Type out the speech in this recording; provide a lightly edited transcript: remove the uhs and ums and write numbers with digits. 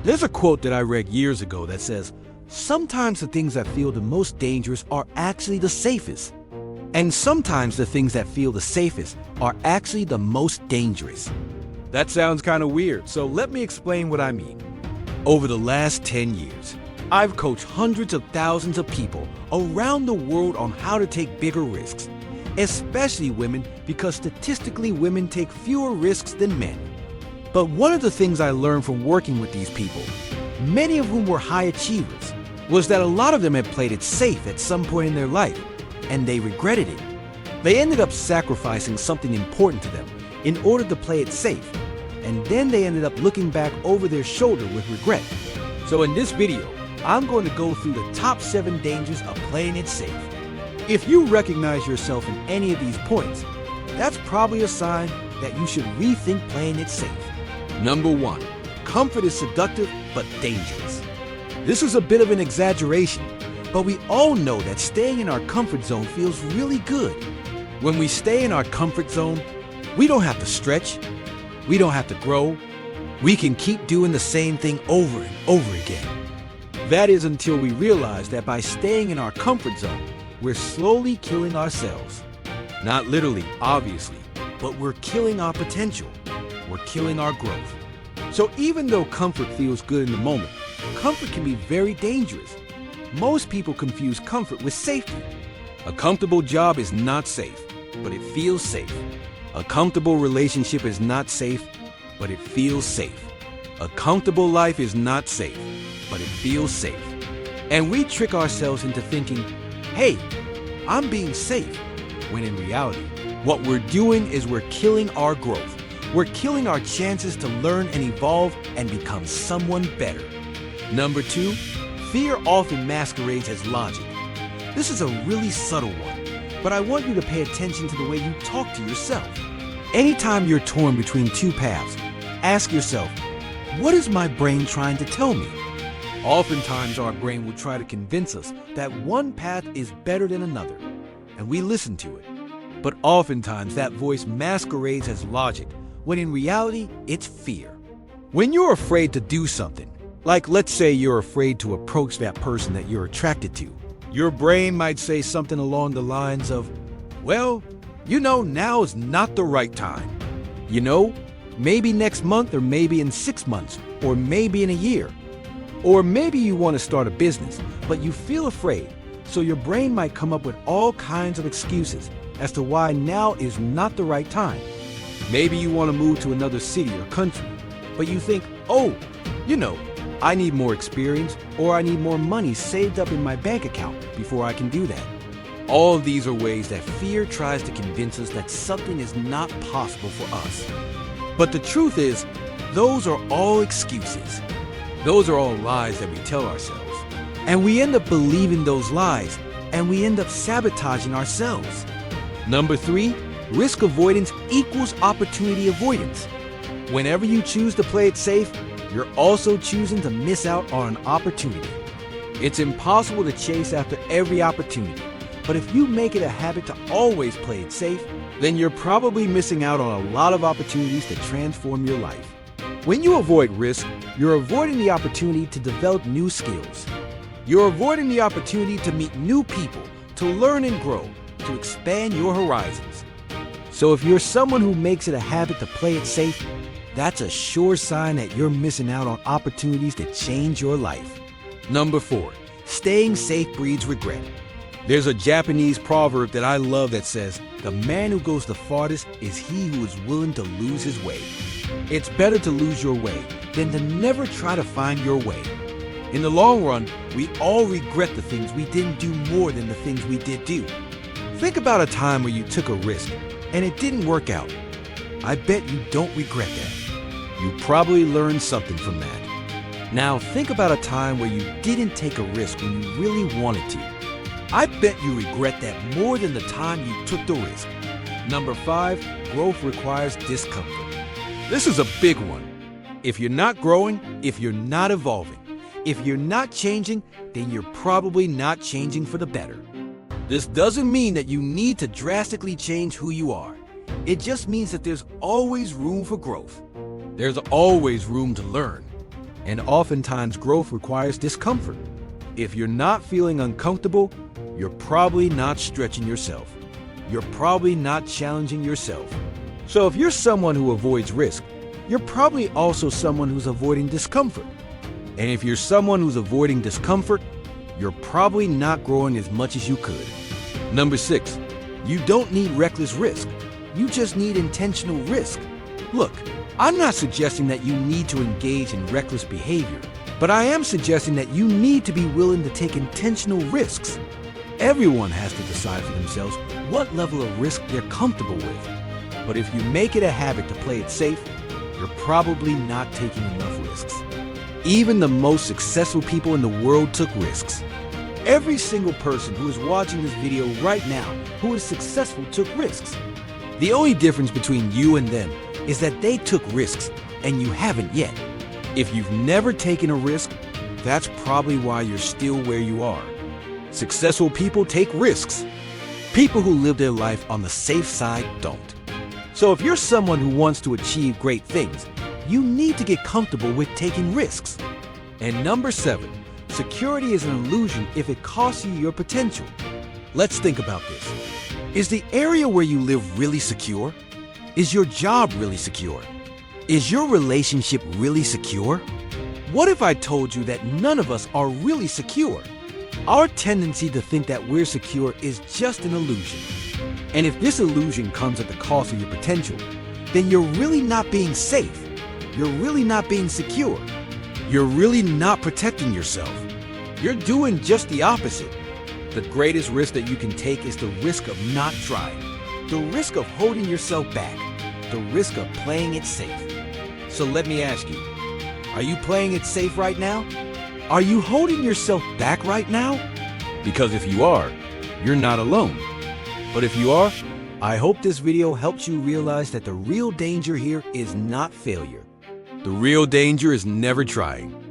There's a quote that I read years ago that says, sometimes the things that feel the most dangerous are actually the safest. And sometimes the things that feel the safest are actually the most dangerous. That sounds kind of weird, so let me explain what I mean. Over the last 10 years, I've coached hundreds of thousands of people around the world on how to take bigger risks, especially women, because statistically women take fewer risks than men. But one of the things I learned from working with these people, many of whom were high achievers, was that a lot of them had played it safe at some point in their life, and they regretted it. They ended up sacrificing something important to them in order to play it safe, and then they ended up looking back over their shoulder with regret. So in this video, I'm going to go through the top 7 dangers of playing it safe. If you recognize yourself in any of these points, that's probably a sign that you should rethink playing it safe. Number 1, comfort is seductive but dangerous. This is a bit of an exaggeration, but we all know that staying in our comfort zone feels really good. When we stay in our comfort zone, we don't have to stretch, we don't have to grow, we can keep doing the same thing over and over again. That is until we realize that by staying in our comfort zone, we're slowly killing ourselves. Not literally, obviously, but we're killing our potential. We're killing our growth. So even though comfort feels good in the moment, comfort can be very dangerous. Most people confuse comfort with safety. A comfortable job is not safe, but it feels safe. A comfortable relationship is not safe, but it feels safe. A comfortable life is not safe, but it feels safe. And we trick ourselves into thinking, hey, I'm being safe, when in reality, what we're doing is we're killing our growth. We're killing our chances to learn and evolve and become someone better. Number 2, fear often masquerades as logic. This is a really subtle one, but I want you to pay attention to the way you talk to yourself. Anytime you're torn between 2 paths, ask yourself, what is my brain trying to tell me? Oftentimes our brain will try to convince us that one path is better than another, and we listen to it. But oftentimes that voice masquerades as logic, when in reality, it's fear. When you're afraid to do something, like let's say you're afraid to approach that person that you're attracted to, your brain might say something along the lines of, well, now is not the right time. Maybe next month, or maybe in 6 months, or maybe in a year. Or maybe you want to start a business, but you feel afraid, so your brain might come up with all kinds of excuses as to why now is not the right time. Maybe you want to move to another city or country, but you think, I need more experience, or I need more money saved up in my bank account before I can do that. All of these are ways that fear tries to convince us that something is not possible for us. But the truth is, those are all excuses. Those are all lies that we tell ourselves. And we end up believing those lies, and we end up sabotaging ourselves. Number 3, risk avoidance equals opportunity avoidance. Whenever you choose to play it safe, you're also choosing to miss out on an opportunity. It's impossible to chase after every opportunity, but if you make it a habit to always play it safe, then you're probably missing out on a lot of opportunities to transform your life. When you avoid risk, you're avoiding the opportunity to develop new skills. You're avoiding the opportunity to meet new people, to learn and grow, to expand your horizons. So if you're someone who makes it a habit to play it safe, that's a sure sign that you're missing out on opportunities to change your life. Number 4, staying safe breeds regret. There's a Japanese proverb that I love that says, the man who goes the farthest is he who is willing to lose his way. It's better to lose your way than to never try to find your way. In the long run, we all regret the things we didn't do more than the things we did do. Think about a time where you took a risk and it didn't work out. I bet you don't regret that. You probably learned something from that. Now think about a time where you didn't take a risk when you really wanted to. I bet you regret that more than the time you took the risk. Number 5, growth requires discomfort. This is a big one. If you're not growing, if you're not evolving, if you're not changing, then you're probably not changing for the better. This doesn't mean that you need to drastically change who you are. It just means that there's always room for growth. There's always room to learn. And oftentimes growth requires discomfort. If you're not feeling uncomfortable, you're probably not stretching yourself. You're probably not challenging yourself. So if you're someone who avoids risk, you're probably also someone who's avoiding discomfort. And if you're someone who's avoiding discomfort, you're probably not growing as much as you could. Number 6, you don't need reckless risk. You just need intentional risk. Look, I'm not suggesting that you need to engage in reckless behavior, but I am suggesting that you need to be willing to take intentional risks. Everyone has to decide for themselves what level of risk they're comfortable with. But if you make it a habit to play it safe, you're probably not taking enough risks. Even the most successful people in the world took risks. Every single person who is watching this video right now who is successful took risks. The only difference between you and them is that they took risks and you haven't yet. If you've never taken a risk, that's probably why you're still where you are. Successful people take risks. People who live their life on the safe side don't. So if you're someone who wants to achieve great things, you need to get comfortable with taking risks. And number 7, security is an illusion if it costs you your potential. Let's think about this. Is the area where you live really secure? Is your job really secure? Is your relationship really secure? What if I told you that none of us are really secure? Our tendency to think that we're secure is just an illusion. And if this illusion comes at the cost of your potential, then you're really not being safe. You're really not being secure. You're really not protecting yourself. You're doing just the opposite. The greatest risk that you can take is the risk of not trying. The risk of holding yourself back. The risk of playing it safe. So let me ask you, are you playing it safe right now? Are you holding yourself back right now? Because if you are, you're not alone. But if you are, I hope this video helps you realize that the real danger here is not failure. The real danger is never trying.